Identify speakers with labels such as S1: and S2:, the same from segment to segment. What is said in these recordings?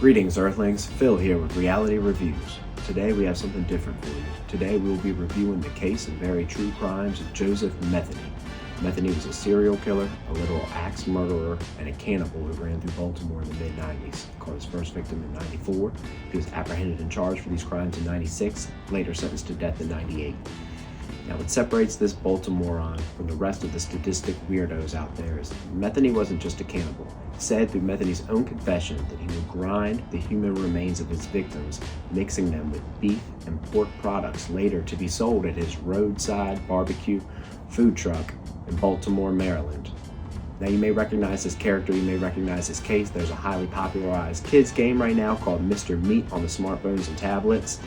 S1: Greetings, Earthlings. Phil here with Reality Reviews. Today we have something different for you. Today we will be reviewing the case of very true crimes of Joseph Metheny. Metheny was a serial killer, a literal axe murderer, and a cannibal who ran through Baltimore in the mid-90s. Caught his first victim in 94. He was apprehended and charged for these crimes in 96, later sentenced to death in 98. Now, what separates this Baltimorean from the rest of the statistic weirdos out there is Metheny wasn't just a cannibal. He said through Metheny's own confession that he would grind the human remains of his victims, mixing them with beef and pork products later to be sold at his roadside barbecue food truck in Baltimore, Maryland. Now, you may recognize this character, you may recognize this case. There's a highly popularized kids game right now called Mr. Meat on the smartphones and tablets.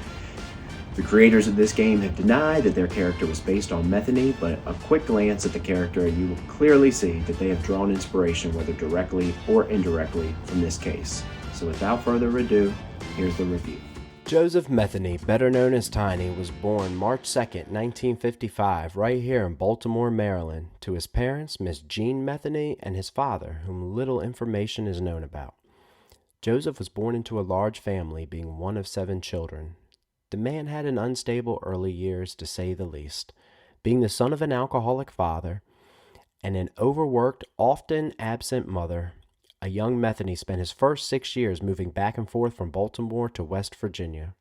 S1: The creators of this game have denied that their character was based on Metheny, but a quick glance at the character, you will clearly see that they have drawn inspiration, whether directly or indirectly, from this case. So without further ado, here's the review.
S2: Joseph Metheny, better known as Tiny, was born March 2nd, 1955, right here in Baltimore, Maryland, to his parents, Miss Jean Metheny, and his father, whom little information is known about. Joseph was born into a large family, being one of 7 children. The man had an unstable early years, to say the least. Being the son of an alcoholic father and an overworked, often absent mother, a young Metheny spent his first 6 years moving back and forth from Baltimore to West Virginia.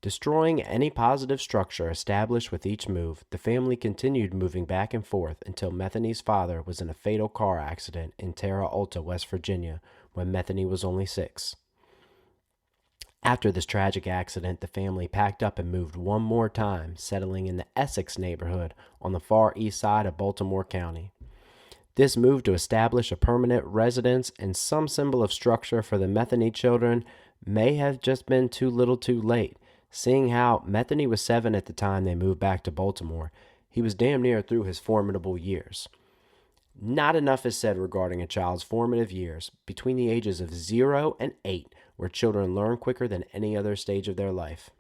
S2: Destroying any positive structure established with each move, the family continued moving back and forth until Metheny's father was in a fatal car accident in Terra Alta, West Virginia, when Metheny was only 6. After this tragic accident, the family packed up and moved one more time, settling in the Essex neighborhood on the far east side of Baltimore County. This move to establish a permanent residence and some symbol of structure for the Metheny children may have just been too little too late, seeing how Metheny was 7 at the time they moved back to Baltimore. He was damn near through his formidable years. Not enough is said regarding a child's formative years, between the ages of 0 and 8, where children learn quicker than any other stage of their life.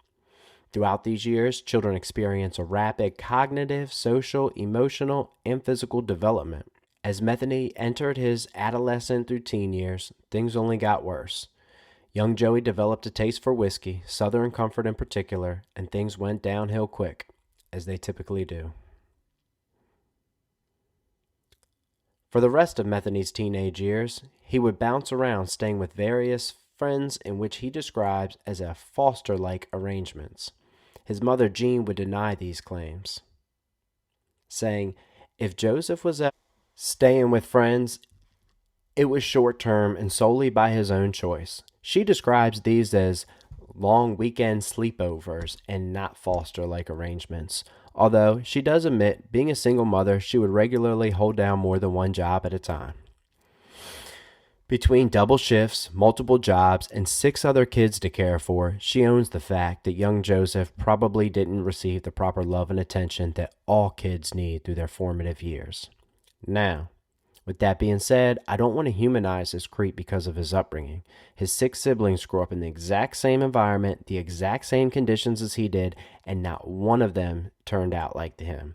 S2: Throughout these years, children experience a rapid cognitive, social, emotional, and physical development. As Metheny entered his adolescent through teen years, things only got worse. Young Joey developed a taste for whiskey, Southern Comfort in particular, and things went downhill quick, as they typically do. For the rest of Metheny's teenage years, he would bounce around staying with various friends in which he describes as a foster-like arrangements. His mother, Jean, would deny these claims, saying if Joseph was staying with friends, it was short-term and solely by his own choice. She describes these as long weekend sleepovers and not foster-like arrangements. Although she does admit, being a single mother, she would regularly hold down more than one job at a time. Between double shifts, multiple jobs, and 6 other kids to care for, she owns the fact that young Joseph probably didn't receive the proper love and attention that all kids need through their formative years. Now, with that being said, I don't want to humanize this creep because of his upbringing. His 6 siblings grew up in the exact same environment, the exact same conditions as he did, and not one of them turned out like him.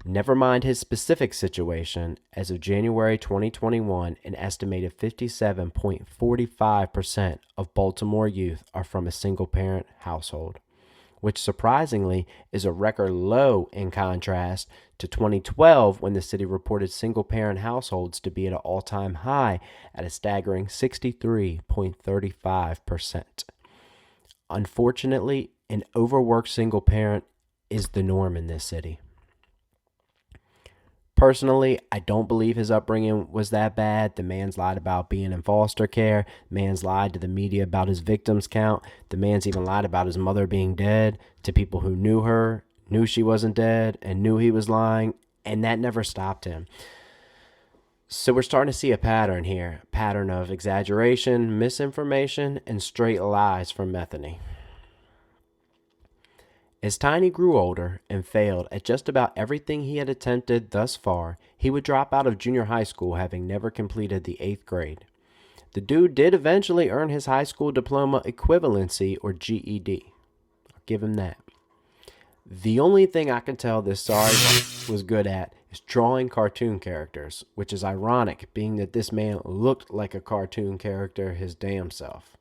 S2: Never mind his specific situation, as of January 2021, an estimated 57.45% of Baltimore youth are from a single-parent household, which surprisingly is a record low in contrast to 2012, when the city reported single-parent households to be at an all-time high at a staggering 63.35%. Unfortunately, an overworked single parent is the norm in this city. Personally, I don't believe his upbringing was that bad. The man's lied about being in foster care. The man's lied to the media about his victims count. The man's even lied about his mother being dead to people who knew her, knew she wasn't dead, and knew he was lying, and that never stopped him. So we're starting to see a pattern here, a pattern of exaggeration, misinformation, and straight lies from Metheny. As Tiny grew older and failed at just about everything he had attempted thus far, he would drop out of junior high school, having never completed the 8th grade. The dude did eventually earn his high school diploma equivalency, or GED. I'll give him that. The only thing I can tell this sorry was good at is is drawing cartoon characters, which is ironic, being that this man looked like a cartoon character his damn self.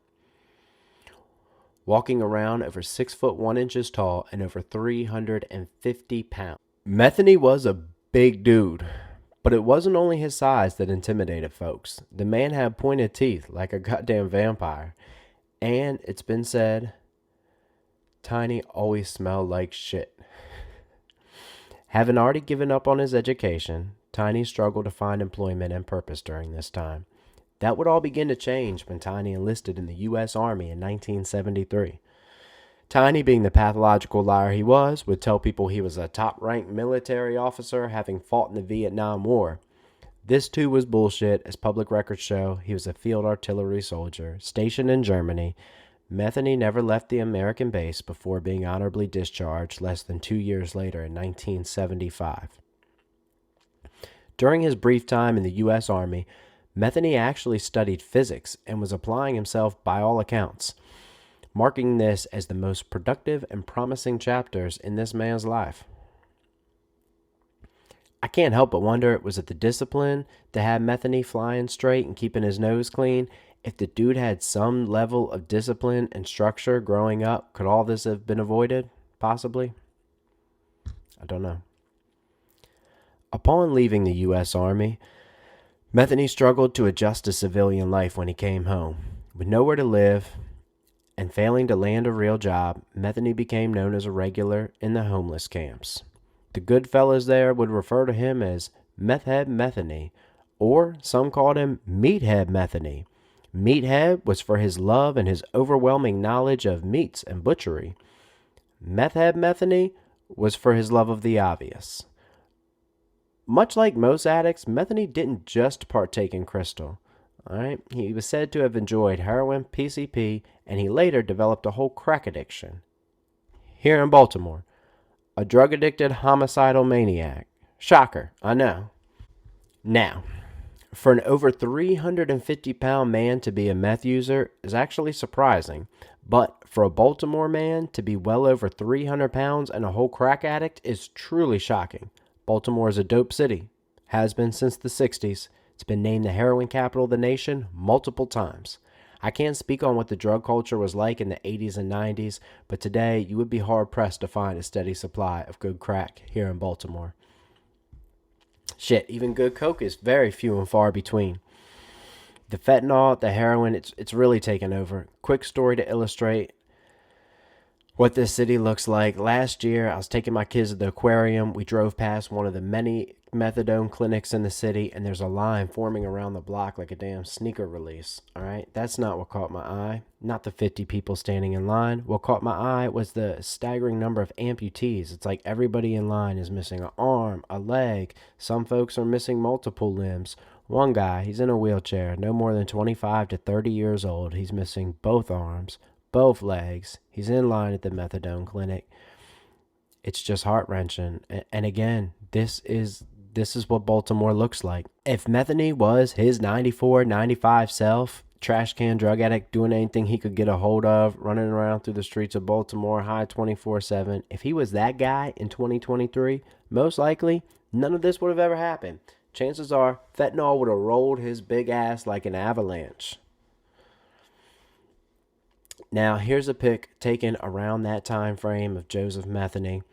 S2: Walking around over 6 foot 1 inches tall and over 350 pounds. Metheny was a big dude, but it wasn't only his size that intimidated folks. The man had pointed teeth like a goddamn vampire, and it's been said, Tiny always smelled like shit. Having already given up on his education, Tiny struggled to find employment and purpose during this time. That would all begin to change when Tiny enlisted in the U.S. Army in 1973. Tiny, being the pathological liar he was, would tell people he was a top-ranked military officer having fought in the Vietnam War. This too was bullshit, as public records show he was a field artillery soldier stationed in Germany. Metheny never left the American base before being honorably discharged less than 2 years later in 1975. During his brief time in the U.S. Army, Metheny actually studied physics and was applying himself by all accounts, marking this as the most productive and promising chapters in this man's life. I can't help but wonder, was it the discipline that had Metheny flying straight and keeping his nose clean? If the dude had some level of discipline and structure growing up, could all this have been avoided? Possibly. I don't know. Upon leaving the U.S. Army, Metheny struggled to adjust to civilian life when he came home. With nowhere to live and failing to land a real job, Metheny became known as a regular in the homeless camps. The good fellas there would refer to him as Methhead Metheny, or some called him Meathead Metheny. Meathead was for his love and his overwhelming knowledge of meats and butchery. Methhead Metheny was for his love of the obvious. Much like most addicts, Metheny didn't just partake in crystal. All right? He was said to have enjoyed heroin, PCP, and he later developed a whole crack addiction. Here in Baltimore, a drug-addicted homicidal maniac. Shocker, I know. Now, for an over 350-pound man to be a meth user is actually surprising, but for a Baltimore man to be well over 300 pounds and a whole crack addict is truly shocking. Baltimore is a dope city, has been since the 60s. It's been named the heroin capital of the nation multiple times. I can't speak on what the drug culture was like in the 80s and 90s, but today you would be hard-pressed to find a steady supply of good crack here in Baltimore. Shit, even good coke is very few and far between. The fentanyl, the heroin, it's really taken over. Quick story to illustrate what this city looks like. Last year, I was taking my kids to the aquarium. We drove past one of the many methadone clinics in the city, and there's a line forming around the block like a damn sneaker release. All right, that's not what caught my eye. Not the 50 people standing in line. What caught my eye was the staggering number of amputees. It's like everybody in line is missing an arm, a leg. Some folks are missing multiple limbs. One guy, he's in a wheelchair, no more than 25 to 30 years old. He's missing both arms, both legs. He's in line at the methadone clinic. It's just heart-wrenching. And again, this is what Baltimore looks like. If Metheny was his 94, 95 self, trash can drug addict, doing anything he could get a hold of, running around through the streets of Baltimore, high 24/7, if he was that guy in 2023, most likely none of this would have ever happened. Chances are fentanyl would have rolled his big ass like an avalanche. Now, here's a pic taken around that time frame of Joseph Metheny.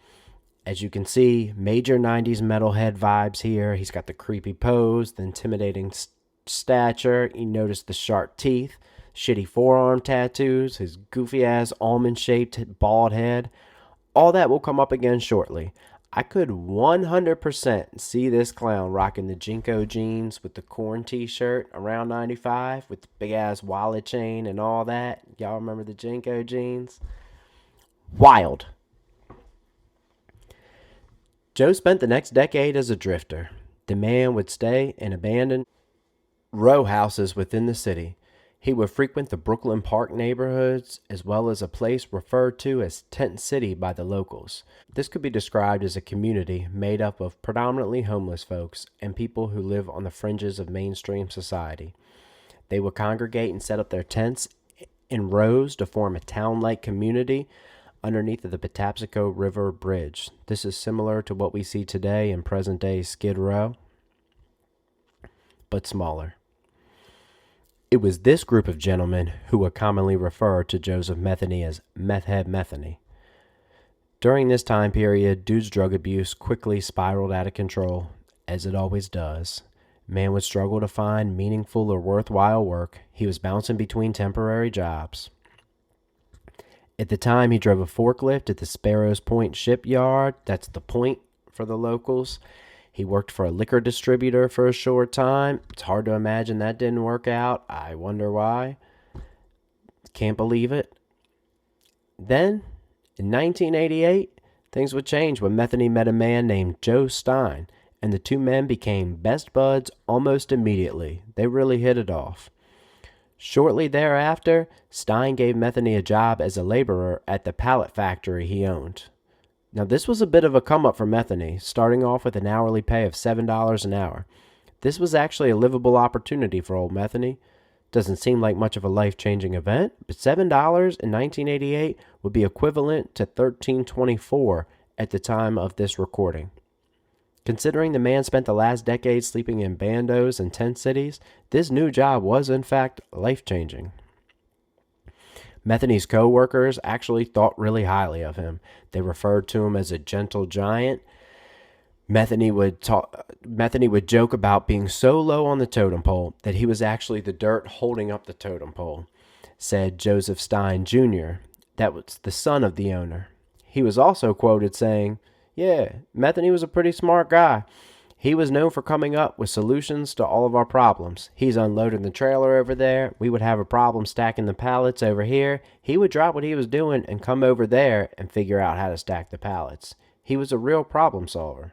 S2: As you can see, major 90s metalhead vibes here. He's got the creepy pose, the intimidating stature. You notice the sharp teeth, shitty forearm tattoos, his goofy-ass almond-shaped bald head. All that will come up again shortly. I could 100% see this clown rocking the Jinko jeans with the Korn t-shirt around 95 with the big-ass wallet chain and all that. Y'all remember the Jinko jeans? Wild. Joe spent the next decade as a drifter. The man would stay in abandoned row houses within the city. He would frequent the Brooklyn Park neighborhoods as well as a place referred to as Tent City by the locals. This could be described as a community made up of predominantly homeless folks and people who live on the fringes of mainstream society. They would congregate and set up their tents in rows to form a town-like community underneath of the Patapsco River Bridge. This is similar to what we see today in present-day Skid Row, but smaller. It was this group of gentlemen who would commonly refer to Joseph Metheny as Meth Head Metheny. During this time period, dude's drug abuse quickly spiraled out of control, as it always does. Man would struggle to find meaningful or worthwhile work. He was bouncing between temporary jobs. At the time, he drove a forklift at the Sparrows Point shipyard. That's the point for the locals. He worked for a liquor distributor for a short time. It's hard to imagine that didn't work out. I wonder why. Can't believe it. Then, in 1988, things would change when Metheny met a man named Joe Stein, and the two men became best buds almost immediately. They really hit it off. Shortly thereafter, Stein gave Metheny a job as a laborer at the pallet factory he owned. Now, this was a bit of a come-up for Metheny, starting off with an hourly pay of $7 an hour. This was actually a livable opportunity for old Metheny. Doesn't seem like much of a life-changing event, but $7 in 1988 would be equivalent to $13.24 at the time of this recording. Considering the man spent the last decade sleeping in bandos in tent cities, this new job was in fact life-changing. Metheny's co-workers actually thought really highly of him. They referred to him as a gentle giant. Metheny would joke about being so low on the totem pole that he was actually the dirt holding up the totem pole, said Joseph Stein Jr., that was the son of the owner. He was also quoted saying, "Yeah, Metheny was a pretty smart guy. He was known for coming up with solutions to all of our problems. He's unloading the trailer over there. We would have a problem stacking the pallets over here. He would drop what he was doing and come over there and figure out how to stack the pallets. He was a real problem solver."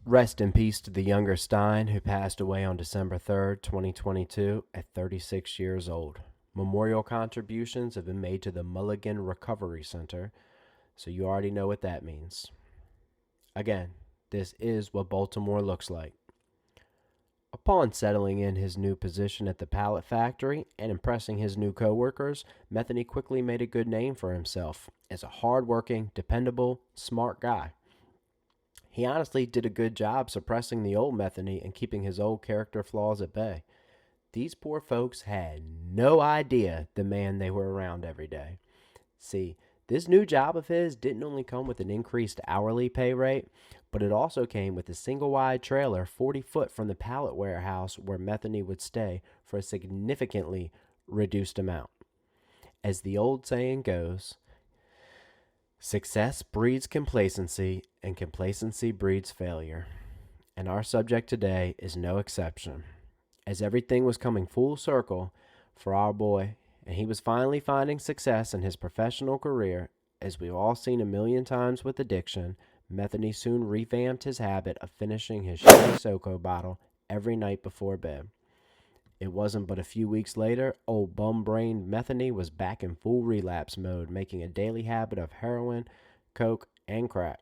S2: Rest in peace to the younger Stein, who passed away on December 3rd, 2022, at 36 years old. Memorial contributions have been made to the Mulligan Recovery Center, so you already know what that means. Again, this is what Baltimore looks like. Upon settling in his new position at the pallet factory and impressing his new co-workers, Metheny quickly made a good name for himself as a hard-working, dependable, smart guy. He honestly did a good job suppressing the old Metheny and keeping his old character flaws at bay. These poor folks had no idea the man they were around every day. See, this new job of his didn't only come with an increased hourly pay rate, but it also came with a single-wide trailer 40 foot from the pallet warehouse where Metheny would stay for a significantly reduced amount. As the old saying goes, success breeds complacency, and complacency breeds failure. And our subject today is no exception, as everything was coming full circle for our boy, and he was finally finding success in his professional career. As we've all seen a million times with addiction, Metheny soon revamped his habit of finishing his shitty SoCo bottle every night before bed. It wasn't but a few weeks later, old bum-brained Metheny was back in full relapse mode, making a daily habit of heroin, coke, and crack,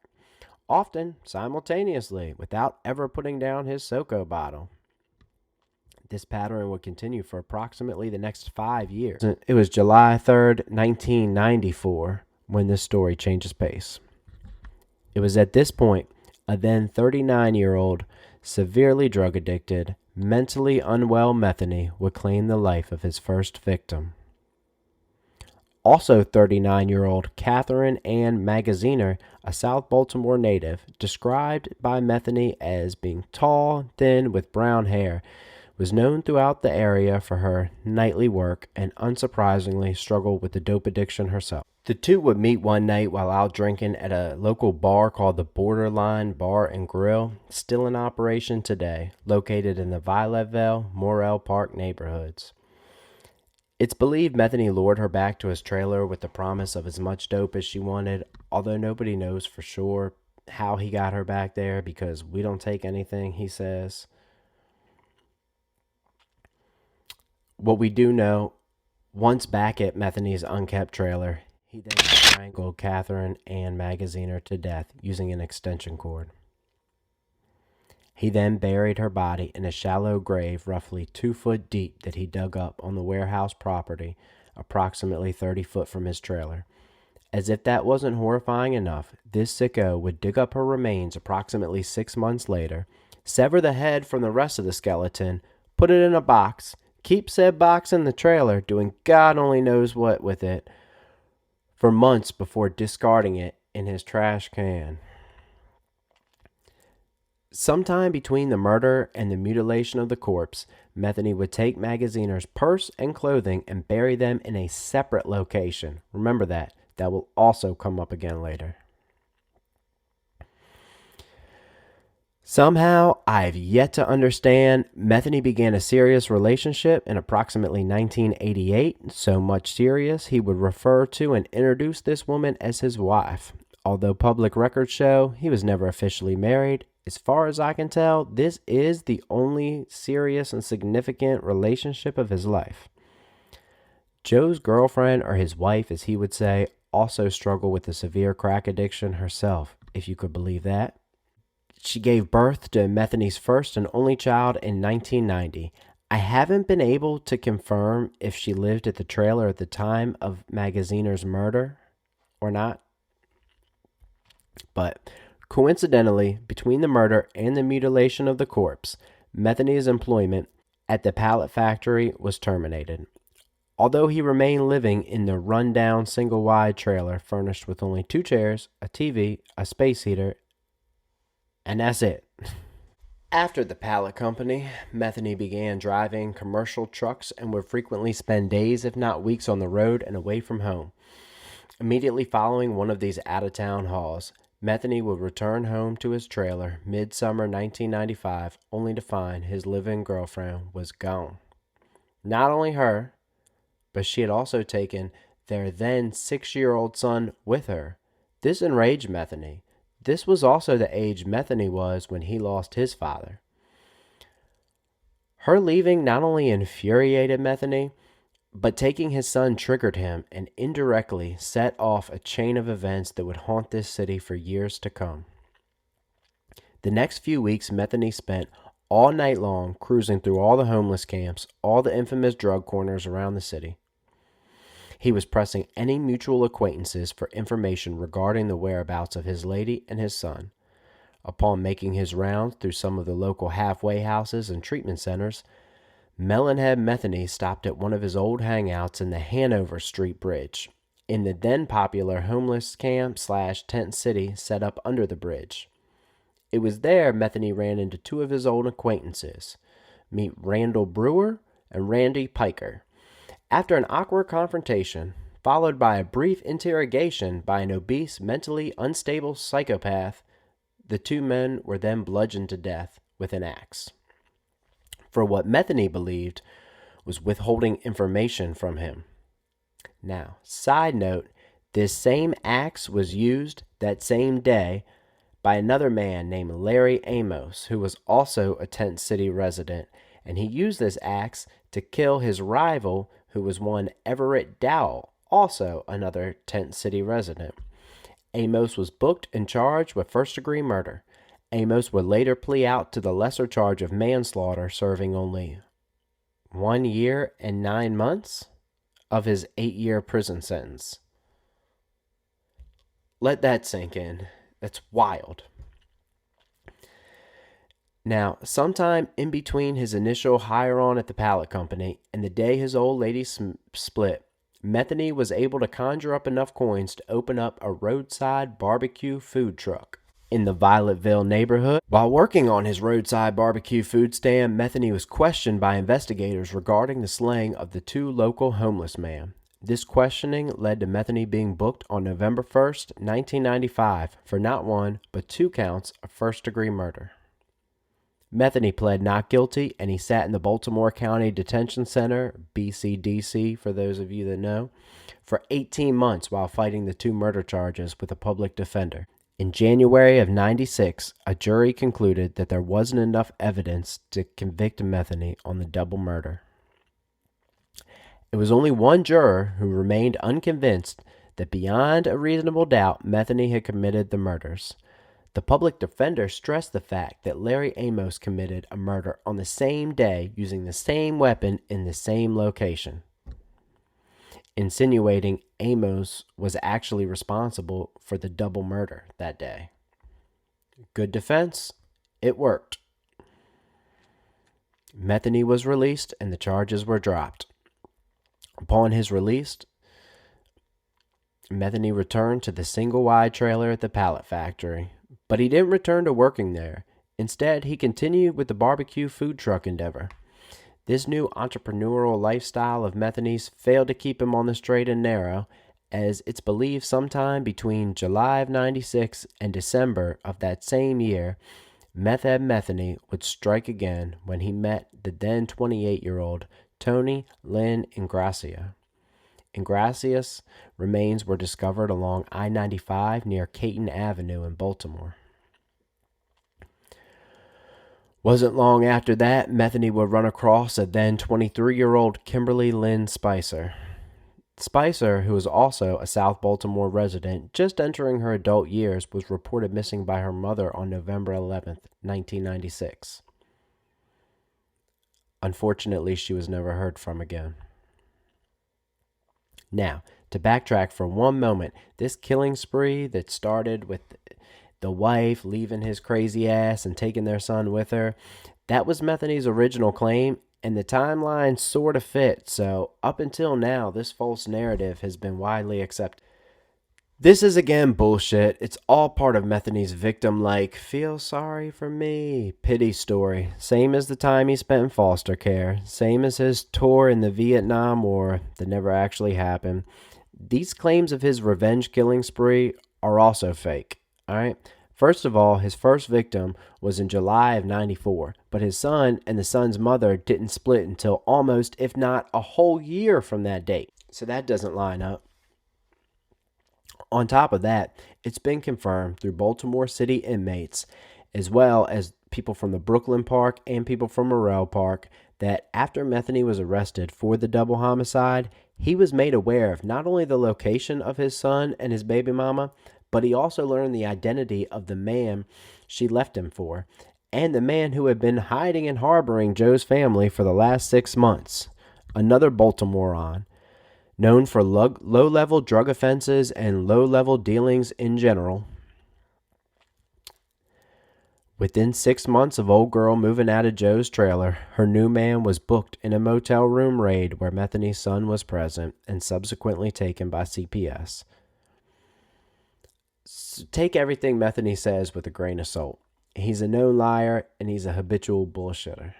S2: often simultaneously, without ever putting down his SoCo bottle. This pattern would continue for approximately the next 5 years. It was July 3rd, 1994, when this story changes pace. It was at this point, a then 39-year-old, severely drug-addicted, mentally unwell Metheny would claim the life of his first victim. Also 39-year-old Catherine Ann Magazina, a South Baltimore native, described by Metheny as being tall, thin, with brown hair, was known throughout the area for her nightly work and unsurprisingly struggled with the dope addiction herself. The two would meet one night while out drinking at a local bar called the Borderline Bar and Grill, still in operation today, located in the Violetville, Morrell Park neighborhoods. It's believed Metheny lured her back to his trailer with the promise of as much dope as she wanted, although nobody knows for sure how he got her back there because we don't take anything he says. What we do know, once back at Metheny's unkept trailer, he then strangled Catherine Ann Magazina to death using an extension cord. He then buried her body in a shallow grave roughly 2 foot deep that he dug up on the warehouse property, approximately 30 foot from his trailer. As if that wasn't horrifying enough, this sicko would dig up her remains approximately 6 months later, sever the head from the rest of the skeleton, put it in a box, keep said box in the trailer, doing God only knows what with it, for months before discarding it in his trash can. Sometime between the murder and the mutilation of the corpse, Metheny would take Magazina's purse and clothing and bury them in a separate location. Remember that. That will also come up again later. Somehow, I've yet to understand, Metheny began a serious relationship in approximately 1988, so much serious he would refer to and introduce this woman as his wife. Although public records show he was never officially married, as far as I can tell, this is the only serious and significant relationship of his life. Joe's girlfriend, or his wife as he would say, also struggled with a severe crack addiction herself, if you could believe that. She gave birth to Metheny's first and only child in 1990. I haven't been able to confirm if she lived at the trailer at the time of Magazina's murder or not. But coincidentally, between the murder and the mutilation of the corpse, Metheny's employment at the pallet factory was terminated. Although he remained living in the run-down single-wide trailer furnished with only 2 chairs, a TV, a space heater, and that's it. After the pallet company, Metheny began driving commercial trucks and would frequently spend days, if not weeks, on the road and away from home. Immediately following one of these out-of-town hauls, Metheny would return home to his trailer midsummer 1995, only to find his live-in girlfriend was gone. Not only her, but she had also taken their then 6-year-old son with her. This enraged Metheny. This was also the age Metheny was when he lost his father. Her leaving not only infuriated Metheny, but taking his son triggered him and indirectly set off a chain of events that would haunt this city for years to come. The next few weeks, Metheny spent all night long cruising through all the homeless camps, all the infamous drug corners around the city. He was pressing any mutual acquaintances for information regarding the whereabouts of his lady and his son. Upon making his rounds through some of the local halfway houses and treatment centers, Melonhead Metheny stopped at one of his old hangouts in the Hanover Street Bridge, in the then popular homeless camp / tent city set up under the bridge. It was there Metheny ran into 2 of his old acquaintances. Meet Randall Brewer and Randy Piker. After an awkward confrontation, followed by a brief interrogation by an obese, mentally unstable psychopath, the 2 men were then bludgeoned to death with an axe for what Metheny believed was withholding information from him. Now, side note, this same axe was used that same day by another man named Larry Amos, who was also a Tent City resident, and he used this axe to kill his rival, who was one Everett Dowell, also another Tent City resident. Amos was booked and charged with first-degree murder. Amos would later plea out to the lesser charge of manslaughter, serving only 1 year and 9 months of his 8-year prison sentence. Let that sink in. That's wild. Now, sometime in between his initial hire on at the pallet company and the day his old lady split, Metheny was able to conjure up enough coins to open up a roadside barbecue food truck in the Violetville neighborhood. While working on his roadside barbecue food stand, Metheny was questioned by investigators regarding the slaying of the 2 local homeless men. This questioning led to Metheny being booked on November 1st, 1995 for not 1, but 2 counts of first-degree murder. Metheny pled not guilty, and he sat in the Baltimore County Detention Center, BCDC for those of you that know, for 18 months while fighting the 2 murder charges with a public defender. In January of 96, a jury concluded that there wasn't enough evidence to convict Metheny on the double murder. It was only one juror who remained unconvinced that beyond a reasonable doubt Metheny had committed the murders. The public defender stressed the fact that Larry Amos committed a murder on the same day using the same weapon in the same location, insinuating Amos was actually responsible for the double murder that day. Good defense. It worked. Metheny was released and the charges were dropped. Upon his release, Metheny returned to the single-wide trailer at the pallet factory, but he didn't return to working there. Instead, he continued with the barbecue food truck endeavor. This new entrepreneurial lifestyle of Metheny's failed to keep him on the straight and narrow, as it's believed sometime between July of 96 and December of that same year, Meth Head Metheny would strike again when he met the then 28-year-old Tony Lynn Ingracia. Ingracia's remains were discovered along I-95 near Caton Avenue in Baltimore. Wasn't long after that, Metheny would run across a then 23-year-old Kimberly Lynn Spicer. Spicer, who was also a South Baltimore resident just entering her adult years, was reported missing by her mother on November 11, 1996. Unfortunately, she was never heard from again. Now, to backtrack for one moment, this killing spree that started with the wife leaving his crazy ass and taking their son with her, that was Metheny's original claim, and the timeline sort of fit, so up until now, this false narrative has been widely accepted. This is again bullshit. It's all part of Metheny's victim-like, feel sorry for me, pity story. Same as the time he spent in foster care. Same as his tour in the Vietnam War that never actually happened. These claims of his revenge killing spree are also fake, alright? First of all, his first victim was in July of 94, but his son and the son's mother didn't split until almost, if not a whole year from that date. So that doesn't line up. On top of that, it's been confirmed through Baltimore City inmates, as well as people from the Brooklyn Park and people from Morrell Park, that after Metheny was arrested for the double homicide, he was made aware of not only the location of his son and his baby mama, but he also learned the identity of the man she left him for, and the man who had been hiding and harboring Joe's family for the last 6 months, another Baltimorean, known for low-level drug offenses and low-level dealings in general. Within 6 months of old girl moving out of Joe's trailer, her new man was booked in a motel room raid where Metheny's son was present and subsequently taken by CPS. So take everything Metheny says with a grain of salt. He's a known liar and he's a habitual bullshitter.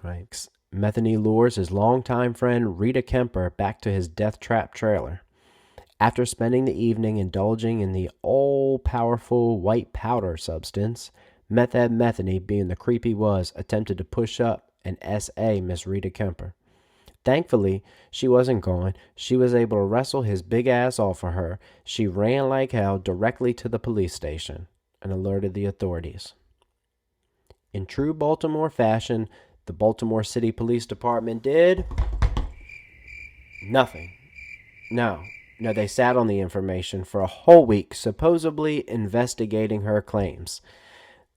S2: Right? Metheny lures his longtime friend Rita Kemper back to his death trap trailer. After spending the evening indulging in the all-powerful white powder substance, Meth Head Metheny, being the creep he was, attempted to push up and S.A. Miss Rita Kemper. Thankfully, she wasn't gone. She was able to wrestle his big ass off of her. She ran like hell directly to the police station and alerted the authorities. In true Baltimore fashion, the Baltimore City Police Department did nothing. No, they sat on the information for a whole week, supposedly investigating her claims.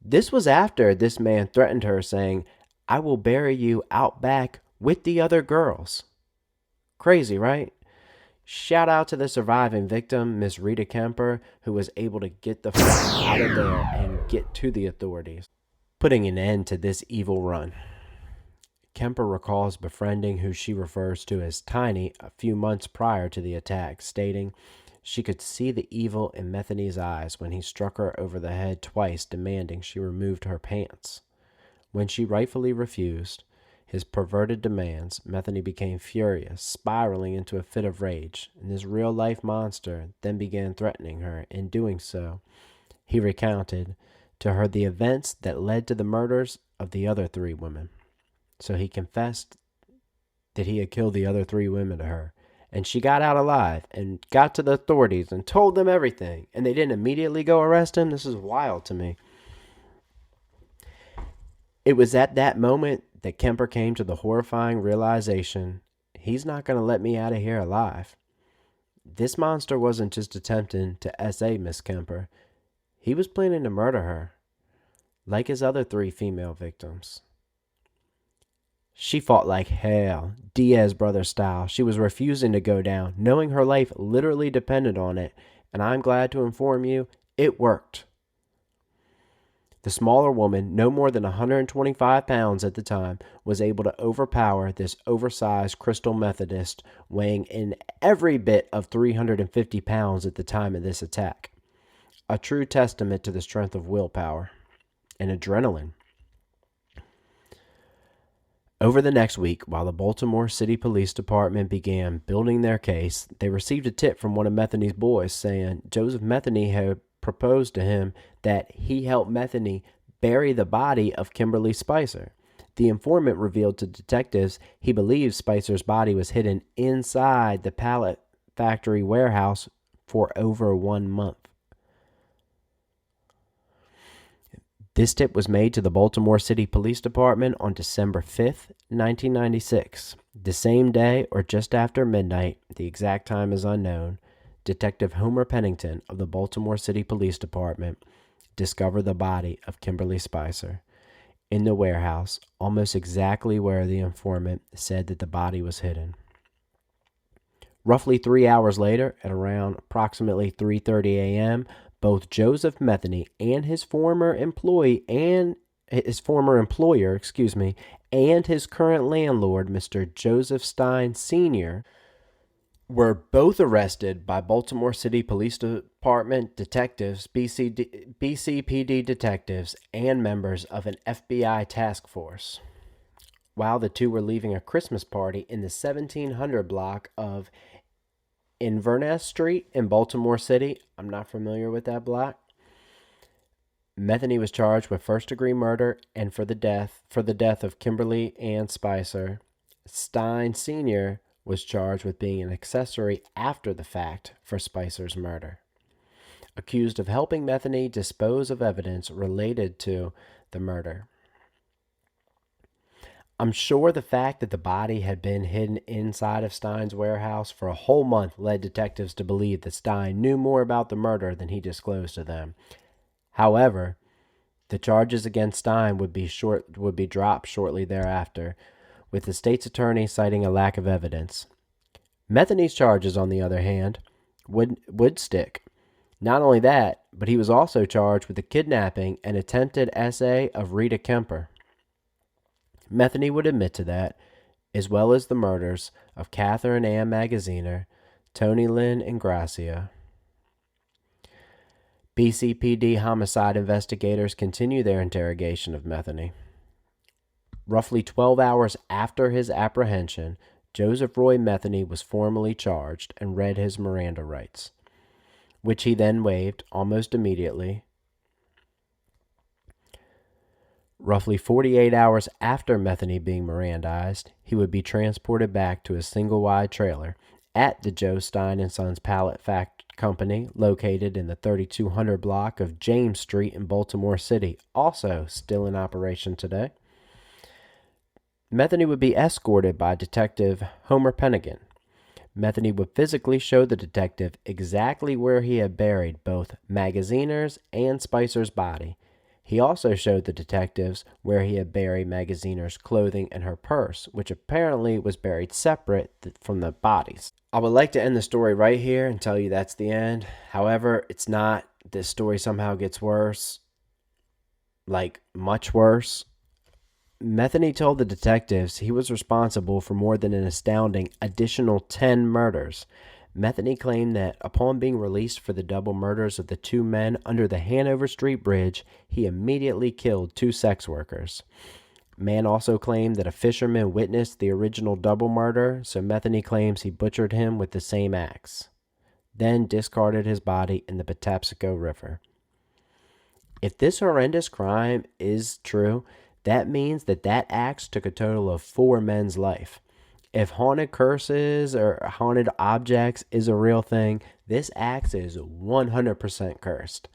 S2: This was after this man threatened her, saying, "I will bury you out back with the other girls." Crazy, right? Shout out to the surviving victim, Miss Rita Kemper, who was able to get the fuck out of there and get to the authorities, putting an end to this evil run. Kemper recalls befriending who she refers to as Tiny a few months prior to the attack, stating she could see the evil in Metheny's eyes when he struck her over the head twice, demanding she removed her pants. When she rightfully refused his perverted demands, Metheny became furious, spiraling into a fit of rage, and this real-life monster then began threatening her. In doing so, he recounted to her the events that led to the murders of the other 3 women. So he confessed that he had killed the other 3 women to her, and she got out alive and got to the authorities and told them everything, and they didn't immediately go arrest him. This is wild to me. It was at that moment that Kemper came to the horrifying realization, he's not going to let me out of here alive. This monster wasn't just attempting to S.A. Miss Kemper. He was planning to murder her, like his other 3 female victims. She fought like hell, Diaz brother style. She was refusing to go down, knowing her life literally depended on it, and I'm glad to inform you, it worked. The smaller woman, no more than 125 pounds at the time, was able to overpower this oversized crystal Methodist, weighing in every bit of 350 pounds at the time of this attack. A true testament to the strength of willpower and adrenaline. Over the next week, while the Baltimore City Police Department began building their case, they received a tip from one of Metheny's boys saying Joseph Metheny had proposed to him that he help Metheny bury the body of Kimberly Spicer. The informant revealed to detectives he believed Spicer's body was hidden inside the pallet factory warehouse for over 1 month. This tip was made to the Baltimore City Police Department on December 5th, 1996. The same day or just after midnight, the exact time is unknown, Detective Homer Pennington of the Baltimore City Police Department discovered the body of Kimberly Spicer in the warehouse, almost exactly where the informant said that the body was hidden. Roughly 3 hours later, at around approximately 3:30 a.m., both Joseph Metheny and his former employer, and his current landlord, Mr. Joseph Stein Sr., were both arrested by Baltimore City Police Department detectives, BCPD detectives, and members of an FBI task force. While the two were leaving a Christmas party in the 1700 block of Inverness Street in Baltimore City, I'm not familiar with that block, Metheny was charged with first-degree murder and for the death of Kimberly Ann Spicer. Stein Sr. was charged with being an accessory after the fact for Spicer's murder, accused of helping Metheny dispose of evidence related to the murder. I'm sure the fact that the body had been hidden inside of Stein's warehouse for a whole month led detectives to believe that Stein knew more about the murder than he disclosed to them. However, the charges against Stein would be dropped shortly thereafter, with the state's attorney citing a lack of evidence. Metheny's charges, on the other hand, would stick. Not only that, but he was also charged with the kidnapping and attempted essay of Rita Kemper. Metheny would admit to that, as well as the murders of Catherine Ann Magazina, Tony Lynn Ingracia. BCPD homicide investigators continue their interrogation of Metheny. Roughly 12 hours after his apprehension, Joseph Roy Metheny was formally charged and read his Miranda rights, which he then waived almost immediately. Roughly 48 hours after Metheny being Mirandized, he would be transported back to his single-wide trailer at the Joe Stein & Sons Pallet Company, located in the 3200 block of James Street in Baltimore City, also still in operation today. Metheny would be escorted by Detective Homer Pennington. Metheny would physically show the detective exactly where he had buried both Magazina's and Spicer's body. He also showed the detectives where he had buried Magazina's clothing and her purse, which apparently was buried separate from the bodies. I would like to end the story right here and tell you that's the end. However, it's not. This story somehow gets worse. Like, much worse. Metheny told the detectives he was responsible for more than an astounding additional 10 murders. Metheny claimed that upon being released for the double murders of the two men under the Hanover Street Bridge, he immediately killed 2 sex workers. Mann also claimed that a fisherman witnessed the original double murder, so Metheny claims he butchered him with the same axe, then discarded his body in the Patapsco River. If this horrendous crime is true, that means that axe took a total of 4 men's life. If haunted curses or haunted objects is a real thing, this axe is 100% cursed.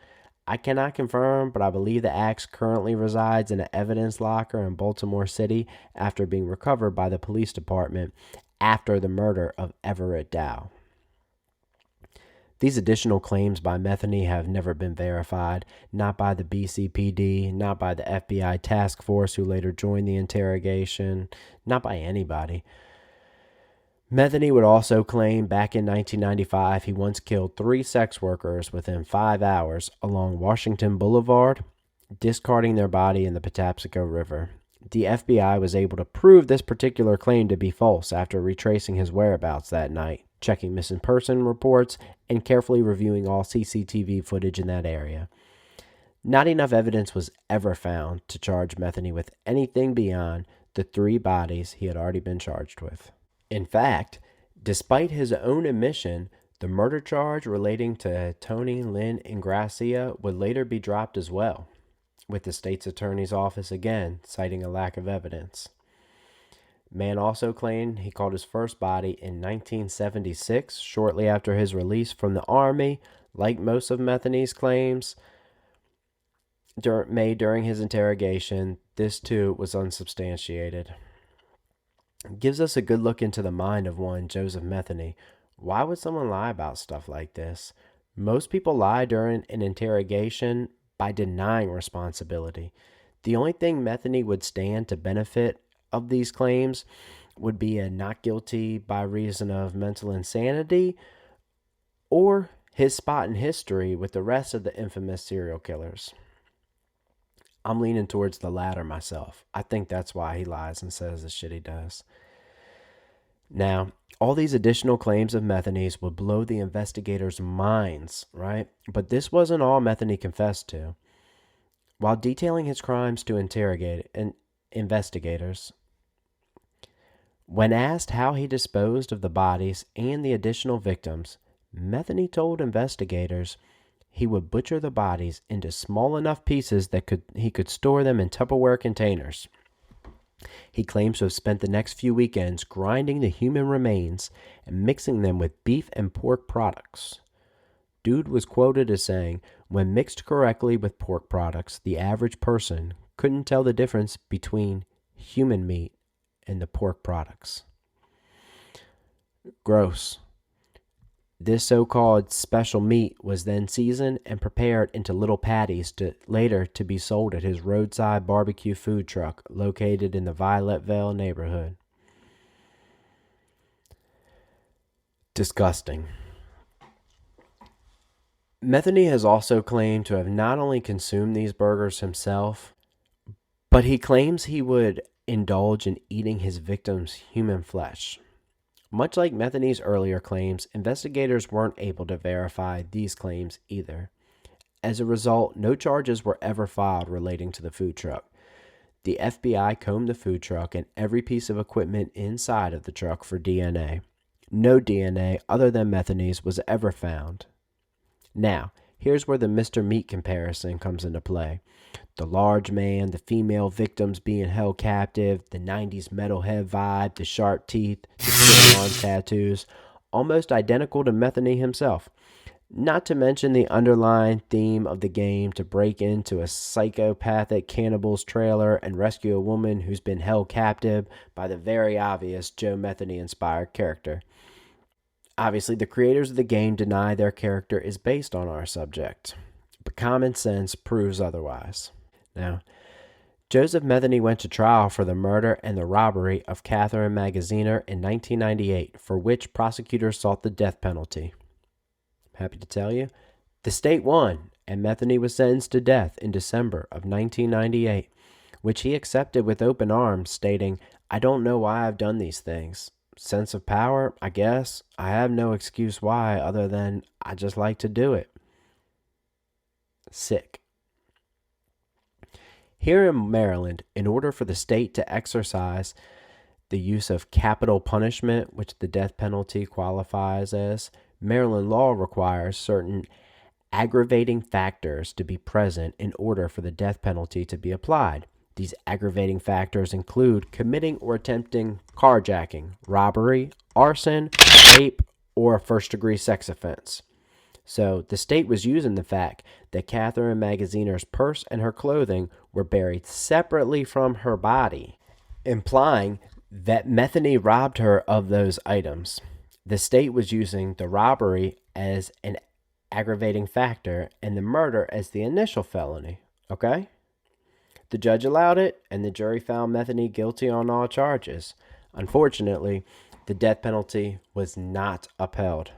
S2: I cannot confirm, but I believe the axe currently resides in an evidence locker in Baltimore City after being recovered by the police department after the murder of Everett Dow. These additional claims by Metheny have never been verified, not by the BCPD, not by the FBI task force who later joined the interrogation, not by anybody. Metheny would also claim back in 1995 he once killed 3 sex workers within 5 hours along Washington Boulevard, discarding their body in the Patapsco River. The FBI was able to prove this particular claim to be false after retracing his whereabouts that night, checking missing person reports, and carefully reviewing all CCTV footage in that area. Not enough evidence was ever found to charge Metheny with anything beyond the 3 bodies he had already been charged with. In fact, despite his own admission, the murder charge relating to Tony Lynn Ingrassia would later be dropped as well, with the state's attorney's office again citing a lack of evidence. Mann also claimed he caught his first body in 1976, shortly after his release from the Army. Like most of Metheny's claims made during his interrogation, this too was unsubstantiated. It gives us a good look into the mind of one Joseph Metheny. Why would someone lie about stuff like this? Most people lie during an interrogation by denying responsibility. The only thing Metheny would stand to benefit of these claims would be a not guilty by reason of mental insanity or his spot in history with the rest of the infamous serial killers. I'm leaning towards the latter myself. I think that's why he lies and says the shit he does. Now, all these additional claims of Metheny's would blow the investigators' minds, right? But this wasn't all Metheny confessed to. While detailing his crimes to investigators, when asked how he disposed of the bodies and the additional victims, Metheny told investigators he would butcher the bodies into small enough pieces that he could store them in Tupperware containers. He claims to have spent the next few weekends grinding the human remains and mixing them with beef and pork products. Dude was quoted as saying, "When mixed correctly with pork products, the average person couldn't tell the difference between human meat and the pork products." Gross. This so-called special meat was then seasoned and prepared into little patties later to be sold at his roadside barbecue food truck located in the Violetteville neighborhood. Disgusting. Metheny has also claimed to have not only consumed these burgers himself, but he claims he would indulge in eating his victims' human flesh. Much like Metheny's earlier claims, investigators weren't able to verify these claims either. As a result, no charges were ever filed relating to the food truck. The FBI combed the food truck and every piece of equipment inside of the truck for DNA. No DNA other than Metheny's was ever found. Now, here's where the Mr. Meat comparison comes into play. The large man, the female victims being held captive, the 90s metalhead vibe, the sharp teeth, the still-on tattoos, almost identical to Metheny himself. Not to mention the underlying theme of the game to break into a psychopathic cannibal's trailer and rescue a woman who's been held captive by the very obvious Joe Metheny-inspired character. Obviously, the creators of the game deny their character is based on our subject, but common sense proves otherwise. Now, Joseph Metheny went to trial for the murder and the robbery of Catherine Magazina in 1998, for which prosecutors sought the death penalty. Happy to tell you, the state won, and Metheny was sentenced to death in December of 1998, which he accepted with open arms, stating, "I don't know why I've done these things. Sense of power, I guess. I have no excuse why other than I just like to do it." Sick. Here in Maryland, in order for the state to exercise the use of capital punishment, which the death penalty qualifies as, Maryland law requires certain aggravating factors to be present in order for the death penalty to be applied. These aggravating factors include committing or attempting carjacking, robbery, arson, rape, or a first-degree sex offense. So the state was using the fact that Catherine Magazina's purse and her clothing were buried separately from her body, implying that Metheny robbed her of those items. The state was using the robbery as an aggravating factor and the murder as the initial felony. Okay? The judge allowed it, and the jury found Metheny guilty on all charges. Unfortunately, the death penalty was not upheld.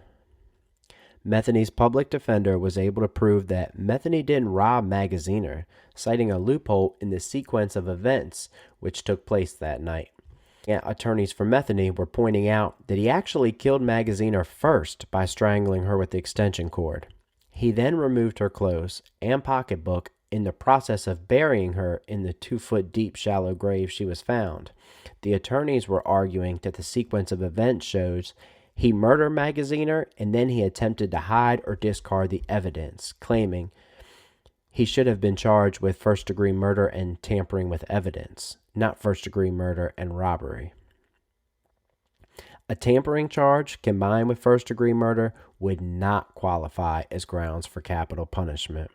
S2: Metheny's public defender was able to prove that Metheny didn't rob Magazina, citing a loophole in the sequence of events which took place that night. Attorneys for Metheny were pointing out that he actually killed Magazina first by strangling her with the extension cord. He then removed her clothes and pocketbook in the process of burying her in the 2-foot deep shallow grave she was found. The attorneys were arguing that the sequence of events shows he murdered Magazina and then he attempted to hide or discard the evidence, claiming he should have been charged with first-degree murder and tampering with evidence, not first-degree murder and robbery. A tampering charge combined with first-degree murder would not qualify as grounds for capital punishment.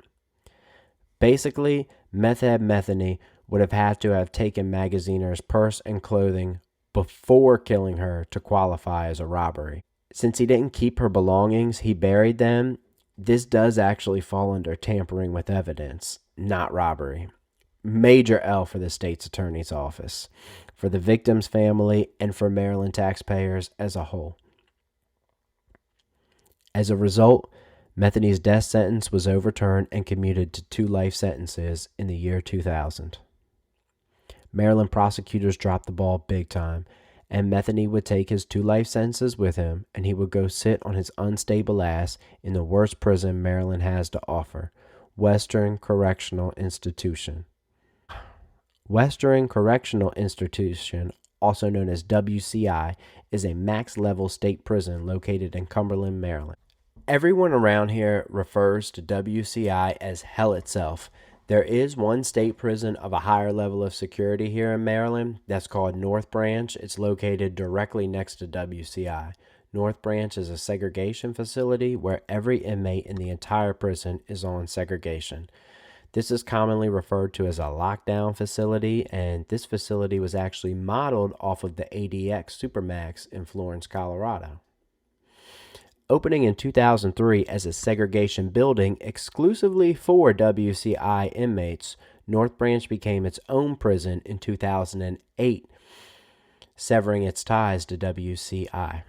S2: Basically, Meth Head Metheny would have had to have taken Magazina's purse and clothing before killing her to qualify as a robbery. Since he didn't keep her belongings, he buried them. This does actually fall under tampering with evidence, not robbery. Major L for the state's attorney's office, for the victim's family, and for Maryland taxpayers as a whole. As a result, Metheny's death sentence was overturned and commuted to 2 life sentences in the year 2000. Maryland prosecutors dropped the ball big time, and Metheny would take his 2 life sentences with him, and he would go sit on his unstable ass in the worst prison Maryland has to offer, Western Correctional Institution. Western Correctional Institution, also known as WCI, is a max-level state prison located in Cumberland, Maryland. Everyone around here refers to WCI as hell itself. There is one state prison of a higher level of security here in Maryland that's called North Branch. It's located directly next to WCI. North Branch is a segregation facility where every inmate in the entire prison is on segregation. This is commonly referred to as a lockdown facility, and this facility was actually modeled off of the ADX Supermax in Florence, Colorado. Opening in 2003 as a segregation building exclusively for WCI inmates, North Branch became its own prison in 2008, severing its ties to WCI.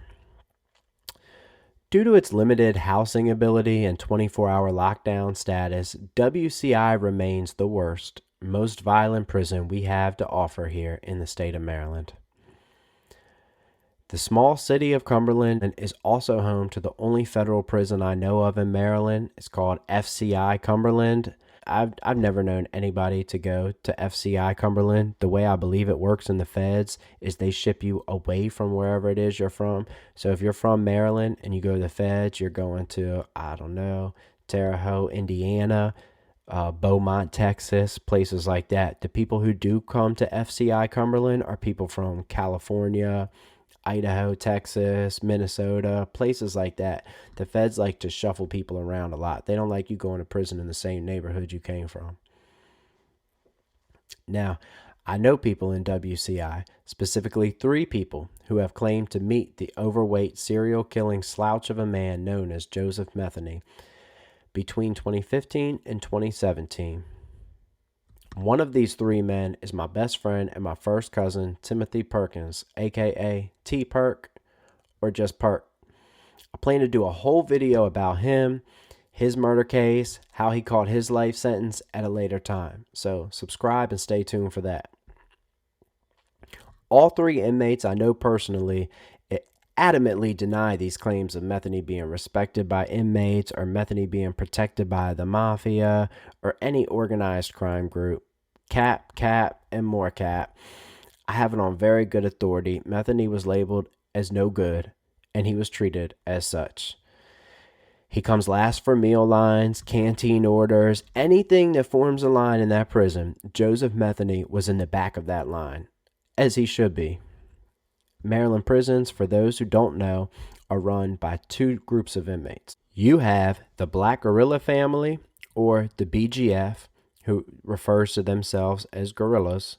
S2: Due to its limited housing ability and 24-hour lockdown status, WCI remains the worst, most violent prison we have to offer here in the state of Maryland. The small city of Cumberland is also home to the only federal prison I know of in Maryland. It's called FCI Cumberland. I've never known anybody to go to FCI Cumberland. The way I believe it works in the feds is they ship you away from wherever it is you're from. So if you're from Maryland and you go to the feds, you're going to, I don't know, Terre Haute, Indiana, Beaumont, Texas, places like that. The people who do come to FCI Cumberland are people from California, Idaho, Texas, Minnesota, places like that. The feds like to shuffle people around a lot. They don't like you going to prison in the same neighborhood you came from. Now, I know people in WCI, specifically 3 people, who have claimed to meet the overweight serial killing slouch of a man known as Joseph Metheny between 2015 and 2017. One of these 3 men is my best friend and my first cousin, Timothy Perkins, aka T-Perk, or just Perk. I plan to do a whole video about him, his murder case, how he caught his life sentence at a later time. So subscribe and stay tuned for that. All 3 inmates I know personally adamantly deny these claims of Metheny being respected by inmates or Metheny being protected by the mafia or any organized crime group. Cap, and more cap. I have it on very good authority. Metheny was labeled as no good, and he was treated as such. He comes last for meal lines, canteen orders, anything that forms a line in that prison. Joseph Metheny was in the back of that line, as he should be. Maryland prisons, for those who don't know, are run by 2 groups of inmates. You have the Black Gorilla family, or the BGF, who refers to themselves as gorillas,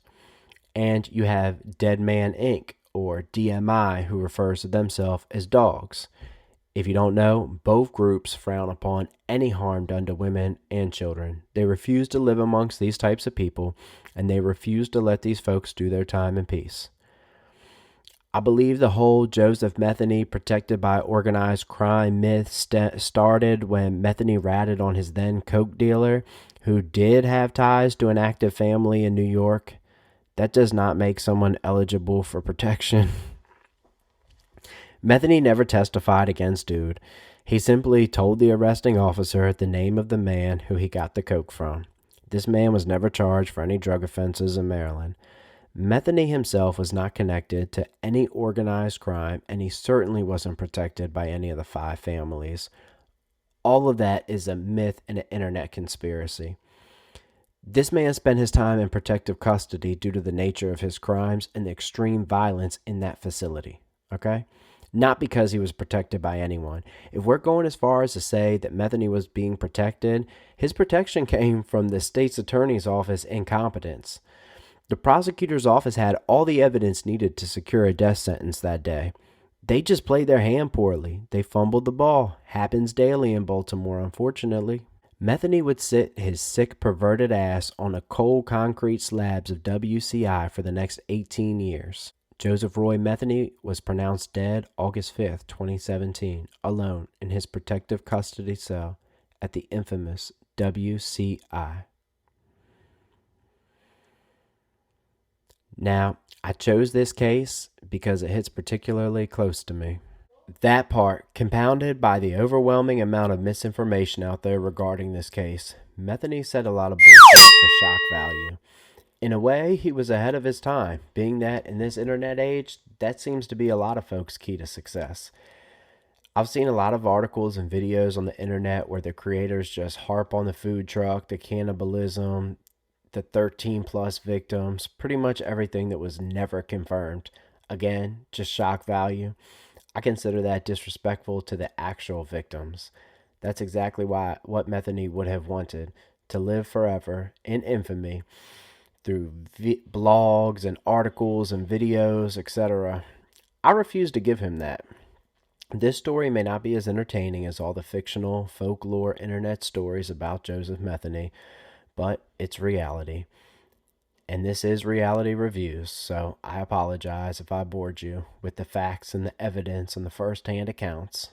S2: and you have Dead Man Inc., or DMI, who refers to themselves as dogs. If you don't know, both groups frown upon any harm done to women and children. They refuse to live amongst these types of people, and they refuse to let these folks do their time in peace. I believe the whole Joseph Metheny protected by organized crime myth started when Metheny ratted on his then coke dealer, who did have ties to an active family in New York. That does not make someone eligible for protection. Metheny never testified against Dude. He simply told the arresting officer the name of the man who he got the coke from. This man was never charged for any drug offenses in Maryland. Metheny himself was not connected to any organized crime, and he certainly wasn't protected by any of the 5 families. All of that is a myth and an internet conspiracy. This man spent his time in protective custody due to the nature of his crimes and the extreme violence in that facility, okay? Not because he was protected by anyone. If we're going as far as to say that Metheny was being protected, his protection came from the state's attorney's office incompetence. The prosecutor's office had all the evidence needed to secure a death sentence that day. They just played their hand poorly. They fumbled the ball. Happens daily in Baltimore, unfortunately. Metheny would sit his sick, perverted ass on the cold concrete slabs of WCI for the next 18 years. Joseph Roy Metheny was pronounced dead August 5th, 2017, alone in his protective custody cell at the infamous WCI. Now, I chose this case because it hits particularly close to me. That part, compounded by the overwhelming amount of misinformation out there regarding this case, Metheny said a lot of bullshit for shock value. In a way, he was ahead of his time, being that in this internet age, that seems to be a lot of folks' key to success. I've seen a lot of articles and videos on the internet where the creators just harp on the food truck, the cannibalism, the 13 plus victims, pretty much everything that was never confirmed. Again, just shock value. I consider that disrespectful to the actual victims. That's exactly what Metheny would have wanted, to live forever in infamy through blogs and articles and videos, etc. I refuse to give him that. This story may not be as entertaining as all the fictional, folklore, internet stories about Joseph Metheny, but it's reality. And this is Reality Reviews, so I apologize if I bored you with the facts and the evidence and the first-hand accounts.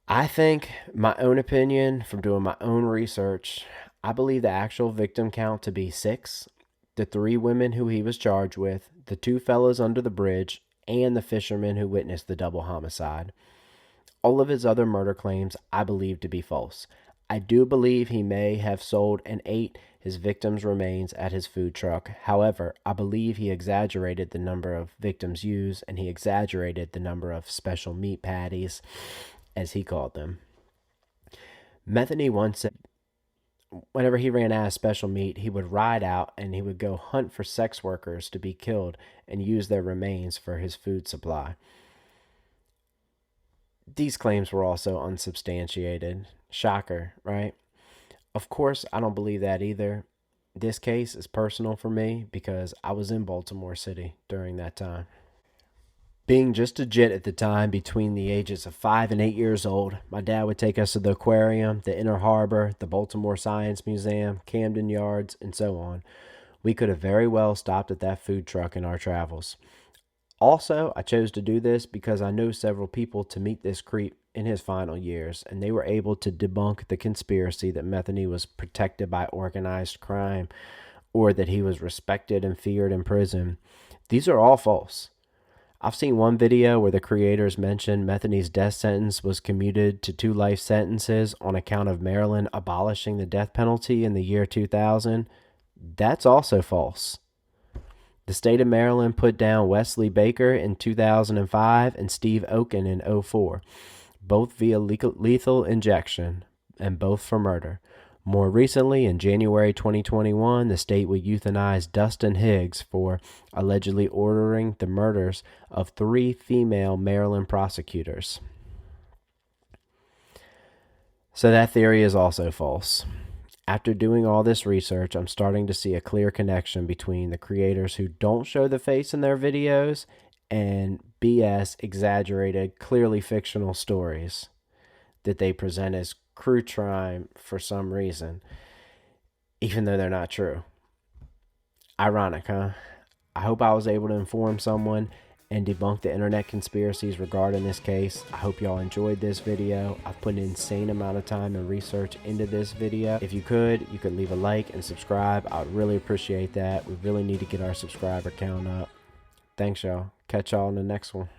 S2: I think, my own opinion from doing my own research, I believe the actual victim count to be 6, the 3 women who he was charged with, the 2 fellas under the bridge, and the fisherman who witnessed the double homicide. All of his other murder claims I believe to be false. I do believe he may have sold and ate his victims' remains at his food truck. However, I believe he exaggerated the number of victims used, and he exaggerated the number of special meat patties, as he called them. Metheny once said whenever he ran out of special meat, he would ride out and he would go hunt for sex workers to be killed and use their remains for his food supply. These claims were also unsubstantiated. Shocker, right? Of course, I don't believe that either. This case is personal for me because I was in Baltimore City during that time. Being just a jit at the time, between the ages of 5 and 8 years old, my dad would take us to the aquarium, the Inner Harbor, the Baltimore Science Museum, Camden Yards, and so on. We could have very well stopped at that food truck in our travels. Also, I chose to do this because I know several people to meet this creep in his final years, and they were able to debunk the conspiracy that Metheny was protected by organized crime or that he was respected and feared in prison. These are all false. I've seen one video where the creators mentioned Metheny's death sentence was commuted to 2 life sentences on account of Maryland abolishing the death penalty in the year 2000. That's also false. The state of Maryland put down Wesley Baker in 2005 and Steve Oken in 2004, both via lethal injection and both for murder. More recently, in January 2021, the state would euthanize Dustin Higgs for allegedly ordering the murders of 3 female Maryland prosecutors. So that theory is also false. After doing all this research, I'm starting to see a clear connection between the creators who don't show the face in their videos and BS, exaggerated, clearly fictional stories that they present as true crime for some reason, even though they're not true. Ironic, huh? I hope I was able to inform someone and debunk the internet conspiracies regarding this case. I hope y'all enjoyed this video. I've put an insane amount of time and research into this video. If you could leave a like and subscribe. I would really appreciate that. We really need to get our subscriber count up. Thanks, y'all. Catch y'all in the next one.